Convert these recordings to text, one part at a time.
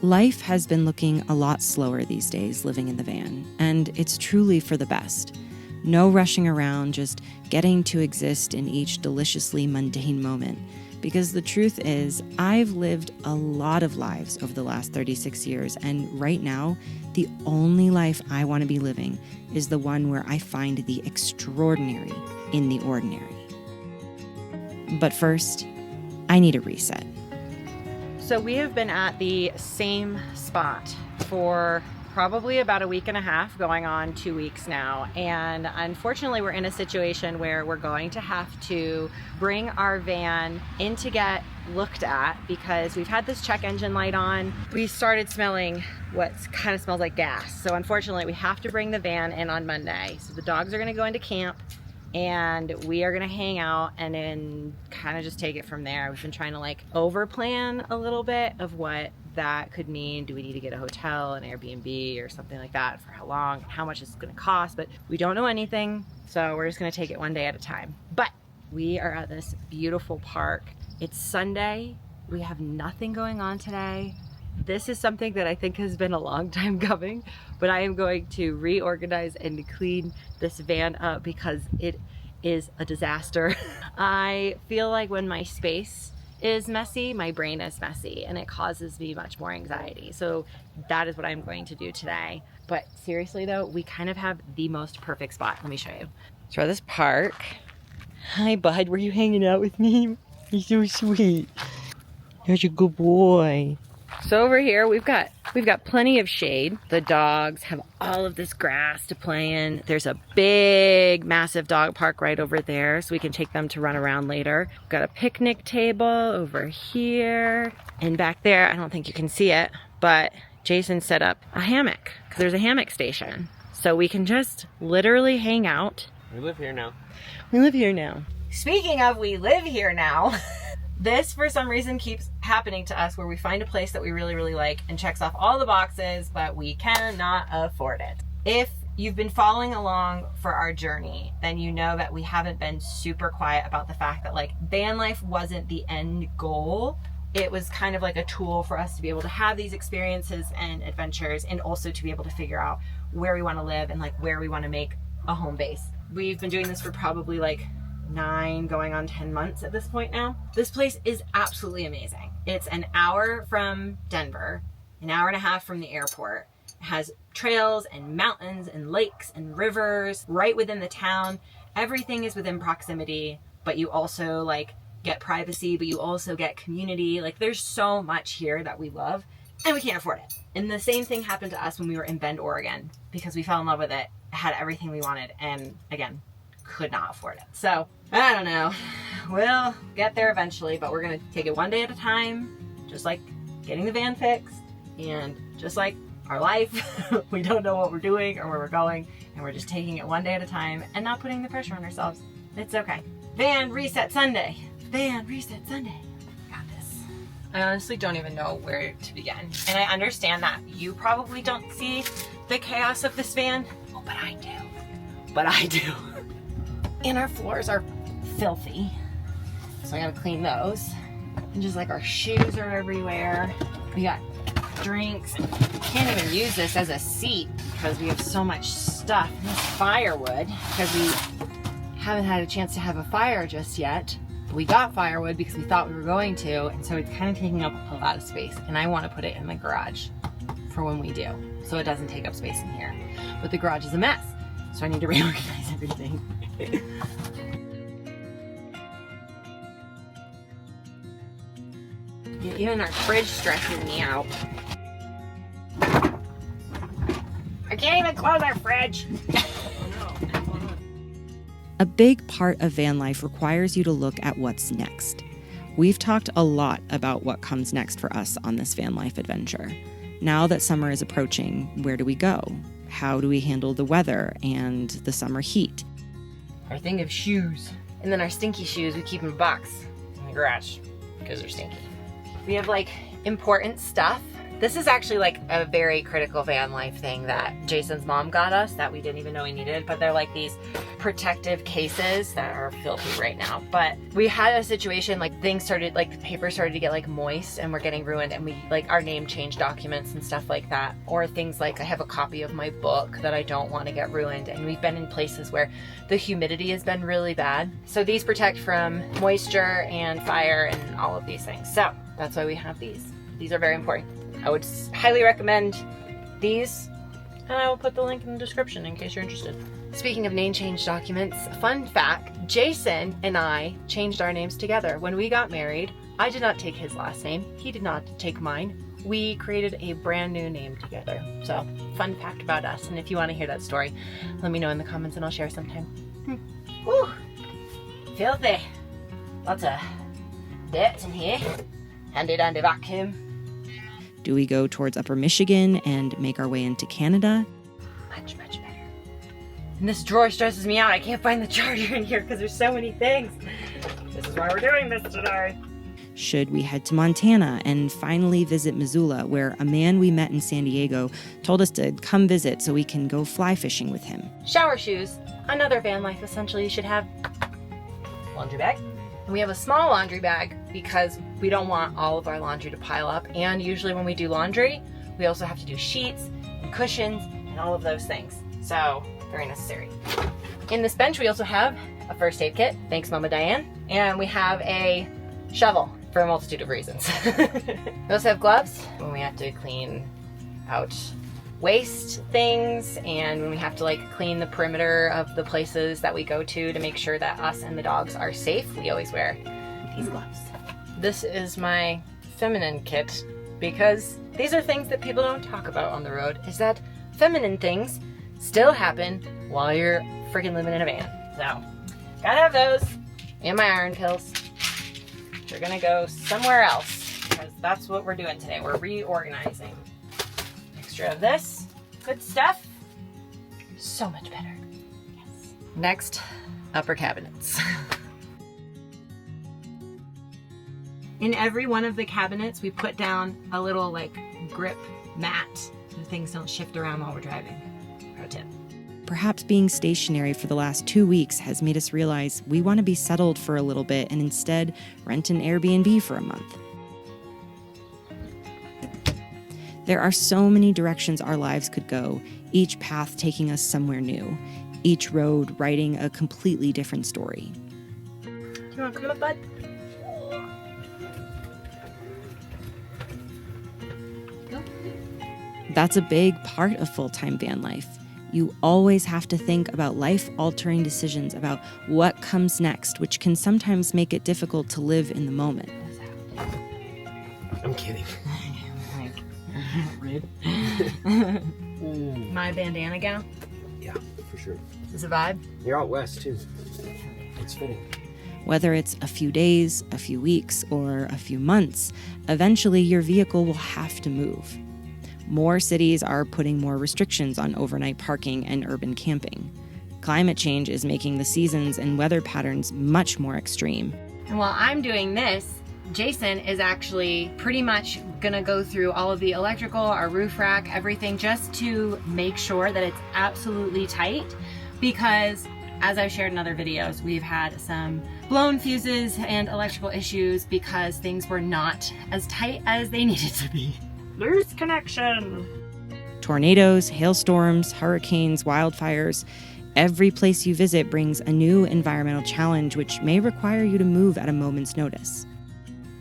Life has been looking a lot slower these days living in the van, and it's truly for the best. No rushing around, just getting to exist in each deliciously mundane moment. Because the truth is, I've lived a lot of lives over the last 36 years, and right now, the only life I want to be living is the one where I find the extraordinary in the ordinary. But first, I need a reset. So we have been at the same spot for probably about a week and a half, going on 2 weeks now. And unfortunately, we're in a situation where we're going to have to bring our van in to get looked at because we've had this check engine light on. We started smelling what kind of smells like gas. So unfortunately, we have to bring the van in on Monday. So the dogs are gonna go into camp and we are gonna hang out and then kind of just take it from there. We've been trying to like over plan a little bit of what that could mean. Do we need to get a hotel, an Airbnb or something like that? For how long, how much it's gonna cost? But we don't know anything. So we're just gonna take it one day at a time. But we are at this beautiful park. It's Sunday. We have nothing going on today. This is something that I think has been a long time coming, but I am going to reorganize and clean this van up because it is a disaster. I feel like when my space is messy, my brain is messy, and it causes me much more anxiety. So that is what I'm going to do today. But seriously though, we kind of have the most perfect spot. Let me show you. So we're at this park. Hi bud, were you hanging out with me? You're so sweet. You're a good boy. So over here, we've got plenty of shade. The dogs have all of this grass to play in. There's a big, massive dog park right over there, so we can take them to run around later. We've got a picnic table over here. And back there, I don't think you can see it, but Jason set up a hammock, because there's a hammock station. So we can just literally hang out. We live here now. We live here now. Speaking of we live here now, this for some reason keeps happening to us where we find a place that we really, really like and checks off all the boxes, but we cannot afford it. If you've been following along for our journey, then you know that we haven't been super quiet about the fact that like van life wasn't the end goal. It was kind of like a tool for us to be able to have these experiences and adventures, and also to be able to figure out where we want to live and like where we want to make a home base. We've been doing this for probably like 9 going on 10 months at this point now. This place is absolutely amazing. It's an hour from Denver, an hour and a half from the airport. It has trails and mountains and lakes and rivers right within the town. Everything is within proximity, but you also like get privacy, but you also get community. Like there's so much here that we love and we can't afford it. And the same thing happened to us when we were in Bend, Oregon, because we fell in love with it, had everything we wanted, and again, could not afford it. So I don't know, we'll get there eventually, but we're gonna take it one day at a time, just like getting the van fixed, and just like our life, we don't know what we're doing or where we're going, and we're just taking it one day at a time and not putting the pressure on ourselves. It's okay. Van Reset Sunday. Van Reset Sunday. Got this. I honestly don't even know where to begin. And I understand that you probably don't see the chaos of this van. Oh, but I do. But I do. And our floors are filthy, so I gotta clean those. And just like our shoes are everywhere. We got drinks. Can't even use this as a seat because we have so much stuff. And this firewood, because we haven't had a chance to have a fire just yet. We got firewood because we thought we were going to, and so it's kind of taking up a lot of space. And I want to put it in the garage for when we do, so it doesn't take up space in here. But the garage is a mess, so I need to reorganize everything. Yeah, even our fridge stresses me out. I can't even close our fridge. A big part of van life requires you to look at what's next. We've talked a lot about what comes next for us on this van life adventure. Now that summer is approaching, where do we go? How do we handle the weather and the summer heat? Our thing of shoes. And then our stinky shoes we keep in a box in the garage because they're stinky. We have like important stuff This is actually like a very critical van life thing that Jason's mom got us that we didn't even know we needed, but they're like these protective cases that are filthy right now. But we had a situation like things started, like the paper started to get like moist and we're getting ruined, and we like our name change documents and stuff like that, or things like I have a copy of my book that I don't want to get ruined, and we've been in places where the humidity has been really bad. So these protect from moisture and fire and all of these things. So that's why we have these. These are very important. I would highly recommend these, and I will put the link in the description in case you're interested. Speaking of name change documents, fun fact, Jason and I changed our names together. When we got married, I did not take his last name. He did not take mine. We created a brand new name together. So, fun fact about us. And if you want to hear that story, let me know in the comments and I'll share sometime. Whew. Filthy. Lots of dirt in here. Handy dandy vacuum. Do we go towards Upper Michigan and make our way into Canada? Much better. And this drawer stresses me out. I can't find the charger in here because there's so many things. This is why we're doing this today. Should we head to Montana and finally visit Missoula, where a man we met in San Diego told us to come visit so we can go fly fishing with him? Shower shoes. Another van life essential you should have. Laundry bag. And we have a small laundry bag because we don't want all of our laundry to pile up. And usually when we do laundry, we also have to do sheets and cushions and all of those things. So, very necessary. In this bench, we also have a first aid kit. Thanks, Mama Diane. And we have a shovel for a multitude of reasons. We also have gloves when we have to clean out waste things, and when we have to like clean the perimeter of the places that we go to make sure that us and the dogs are safe. We always wear these gloves. This is my feminine kit because these are things that people don't talk about on the road, is that feminine things still happen while you're freaking living in a van. So, gotta have those and my iron pills. We're gonna go somewhere else because that's what we're doing today. We're reorganizing. Extra of this. Good stuff. So much better. Yes. Next, upper cabinets. In every one of the cabinets, we put down a little like grip mat so things don't shift around while we're driving. Pro tip. Perhaps being stationary for the last 2 weeks has made us realize we want to be settled for a little bit and instead rent an Airbnb for a month. There are so many directions our lives could go, each path taking us somewhere new, each road writing a completely different story. Do you want to come up, bud? Go. That's a big part of full-time van life. You always have to think about life-altering decisions about what comes next, which can sometimes make it difficult to live in the moment. I'm kidding. My bandana gown. Yeah, for sure. Is this a vibe? You're out west, too. It's fitting. Whether it's a few days, a few weeks, or a few months, eventually your vehicle will have to move. More cities are putting more restrictions on overnight parking and urban camping. Climate change is making the seasons and weather patterns much more extreme. And while I'm doing this, Jason is actually pretty much gonna go through all of the electrical, our roof rack, everything, just to make sure that it's absolutely tight, because as I've shared in other videos, we've had some blown fuses and electrical issues because things were not as tight as they needed to be. Loose connection. Tornadoes, hailstorms, hurricanes, wildfires, every place you visit brings a new environmental challenge which may require you to move at a moment's notice.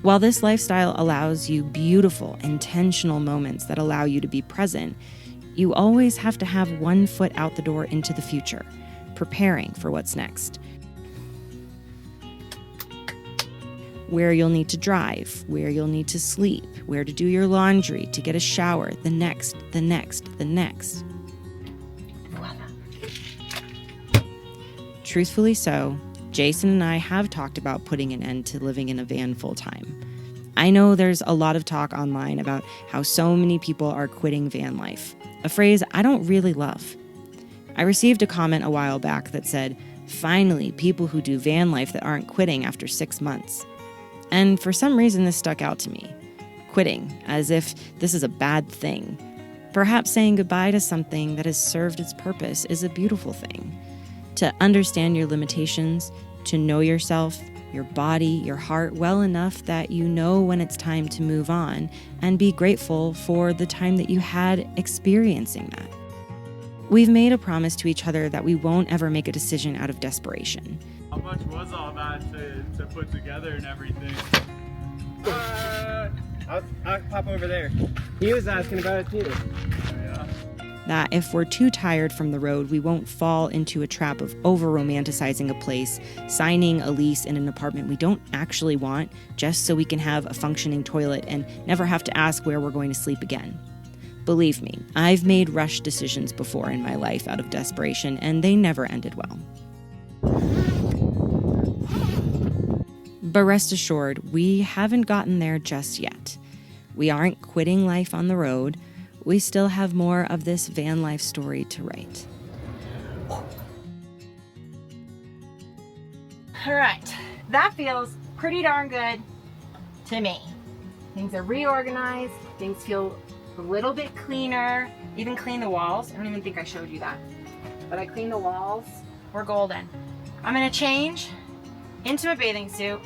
While this lifestyle allows you beautiful, intentional moments that allow you to be present, you always have to have one foot out the door into the future, preparing for what's next. Where you'll need to drive, where you'll need to sleep, where to do your laundry, to get a shower, the next. Voila. Truthfully so, Jason and I have talked about putting an end to living in a van full-time. I know there's a lot of talk online about how so many people are quitting van life, a phrase I don't really love. I received a comment a while back that said, "Finally, people who do van life that aren't quitting after 6 months." And for some reason this stuck out to me. quitting, as if this is a bad thing. Perhaps saying goodbye to something that has served its purpose is a beautiful thing. To understand your limitations, to know yourself, your body, your heart well enough that you know when it's time to move on, and be grateful for the time that you had experiencing that. We've made a promise to each other that we won't ever make a decision out of desperation. How much was all that to put together and everything? I'll pop over there. He was asking about it too. Yeah. That if we're too tired from the road, we won't fall into a trap of over-romanticizing a place, signing a lease in an apartment we don't actually want, just so we can have a functioning toilet and never have to ask where we're going to sleep again. Believe me, I've made rushed decisions before in my life out of desperation, and they never ended well. But rest assured, we haven't gotten there just yet. We aren't quitting life on the road. We still have more of this van life story to write. All right, that feels pretty darn good to me. Things are reorganized, things feel a little bit cleaner, even clean the walls. I don't even think I showed you that, but I cleaned the walls. We're golden. I'm gonna change into a bathing suit,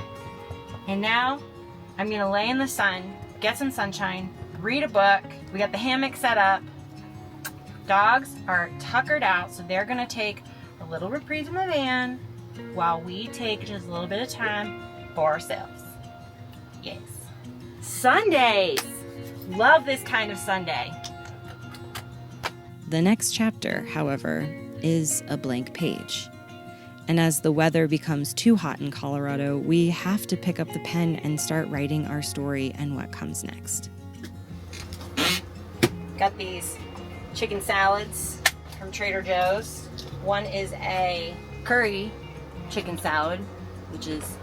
and now I'm gonna lay in the sun, get some sunshine, read a book. We got the hammock set up. Dogs are tuckered out, so they're gonna take a little reprieve in the van while we take just a little bit of time for ourselves. Yes. Sundays! Love this kind of Sunday. The next chapter, however, is a blank page. And as the weather becomes too hot in Colorado, we have to pick up the pen and start writing our story and what comes next. Got these chicken salads from Trader Joe's. One is a curry chicken salad, which is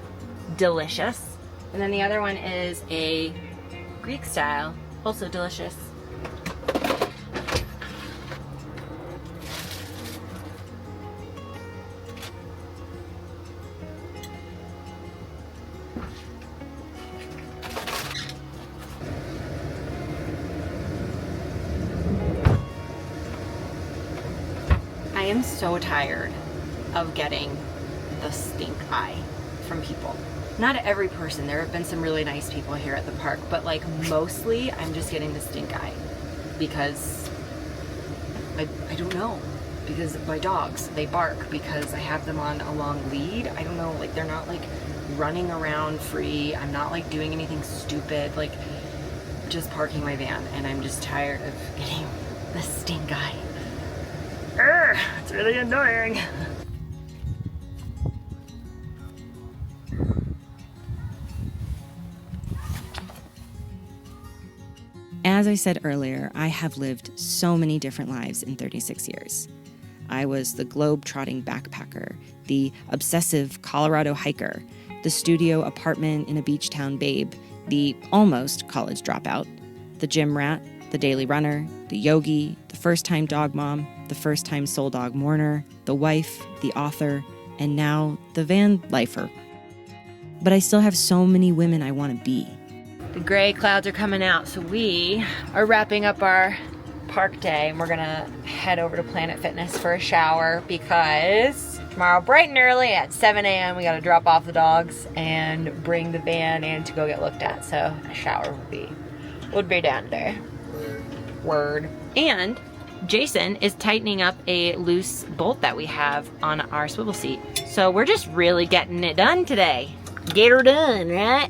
delicious. And then the other one is a Greek style, also delicious. I am so tired of getting the stink eye from people. Not every person. There have been some really nice people here at the park, but like mostly I'm just getting the stink eye because I don't know. Because my dogs, they bark because I have them on a long lead. I don't know, like they're not like running around free. I'm not like doing anything stupid, like just parking my van, and I'm just tired of getting the stink eye. Urgh, it's really annoying. As I said earlier, I have lived so many different lives in 36 years. I was the globe-trotting backpacker, the obsessive Colorado hiker, the studio apartment in a beach town babe, the almost college dropout, the gym rat, the daily runner, the yogi, the first-time dog mom, the first-time soul dog mourner, the wife, the author, and now the van lifer. But I still have so many women I want to be. The gray clouds are coming out, so we are wrapping up our park day, and we're gonna head over to Planet Fitness for a shower because tomorrow bright and early at 7 a.m. we gotta drop off the dogs and bring the van in to go get looked at, so a shower would be down there. Word. And Jason is tightening up a loose bolt that we have on our swivel seat, so we're just really getting it done today. Get her done, right?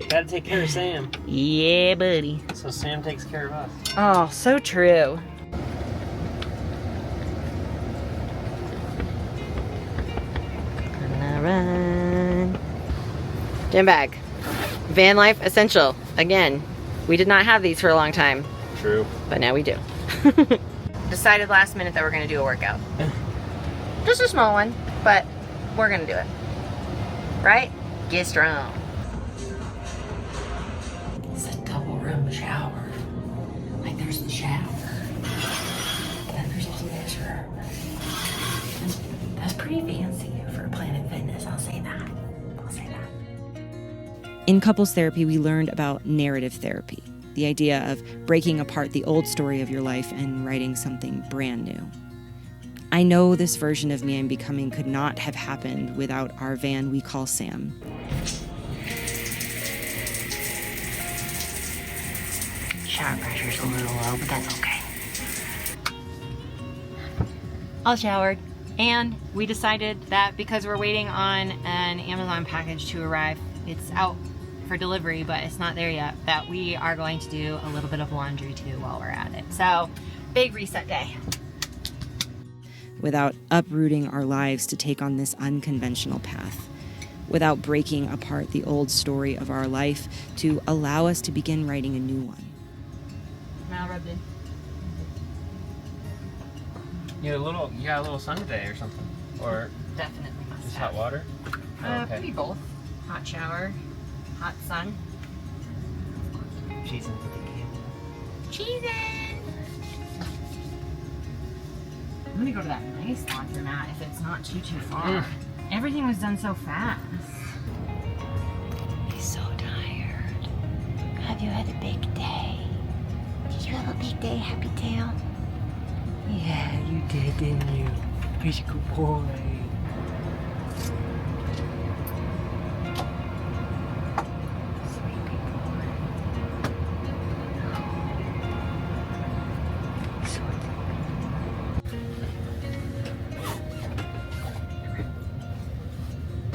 Gotta take care of Sam. Yeah, buddy. So Sam takes care of us. Oh, so true. Gonna run. Gym bag. Van life essential. Again, we did not have these for a long time, True. but now we do. Decided last minute that we're gonna do a workout. Just a small one, but we're gonna do it. Right? Get strong. It's a double room shower. Like there's the shower. Then there's also this room. That's pretty fancy for Planet Fitness, I'll say that. In couples therapy, we learned about narrative therapy, the idea of breaking apart the old story of your life and writing something brand new. I know this version of me I'm becoming could not have happened without our van we call Sam. Shower pressure's a little low, but that's okay. All showered. And we decided that because we're waiting on an Amazon package to arrive, it's out for delivery, but it's not there yet, that we are going to do a little bit of laundry too while we're at it. So, big reset day. Without uprooting our lives to take on this unconventional path, without breaking apart the old story of our life to allow us to begin writing a new one. Now rubbed in. You got a little sun today or something? Or Definitely must just have. hot water? Maybe both. Hot shower, hot sun. Cheese and potato. Cheesin'! I'm gonna go to that nice laundromat if it's not too far. Everything was done so fast. He's so tired. Have you had a big day? Did you have a big day, Happy Tail? Yeah, you did, didn't you? He's a good boy.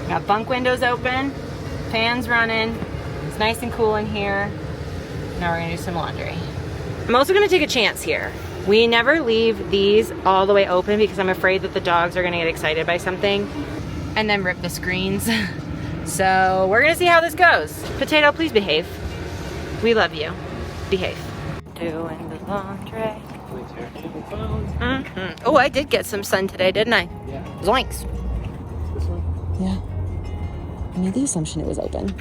Got bunk windows open, fans running. It's nice and cool in here. Now we're gonna do some laundry. I'm also gonna take a chance here. We never leave these all the way open because I'm afraid that the dogs are gonna get excited by something and then rip the screens. So we're gonna see how this goes. Potato, please behave. We love you. Behave. Doing the laundry. Oh, I did get some sun today, didn't I? Yeah. Zoinks. This one? Yeah. I made the assumption it was open.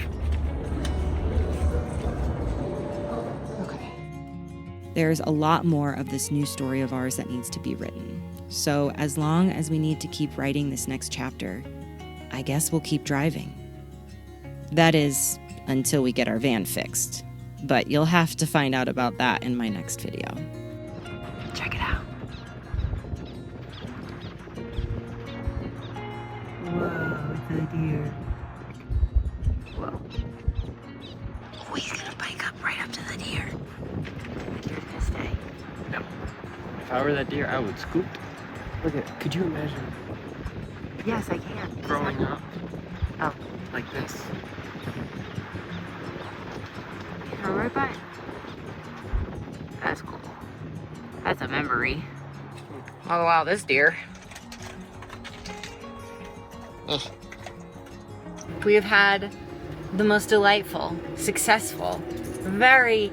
Okay. There's a lot more of this new story of ours that needs to be written. So as long as we need to keep writing this next chapter, I guess we'll keep driving. That is, until we get our van fixed. But you'll have to find out about that in my next video. Check it out. Whoa, it's a deer. Whoa. Oh, he's gonna bike up right up to the deer. The deer's gonna stay. No. If I were that deer, I would scoop. Look at, could you imagine Yes, I can. growing up Oh. like this? Throw right by. That's cool. That's a memory. Oh wow, this deer. We have had the most delightful, successful, very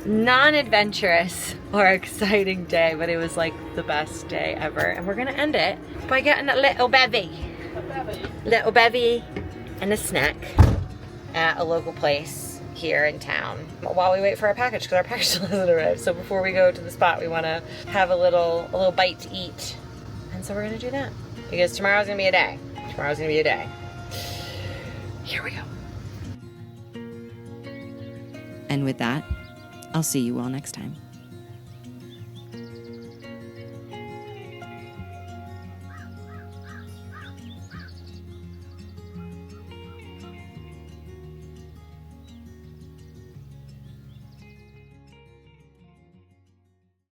non-adventurous or exciting day, but it was like the best day ever. And we're gonna end it by getting a little bevy and a snack at a local place here in town while we wait for our package, because our package still hasn't arrived. So before we go to the spot, we want to have a little bite to eat, and so we're gonna do that because tomorrow's gonna be a day. Tomorrow's gonna be a day. Here we go. And with that, I'll see you all next time.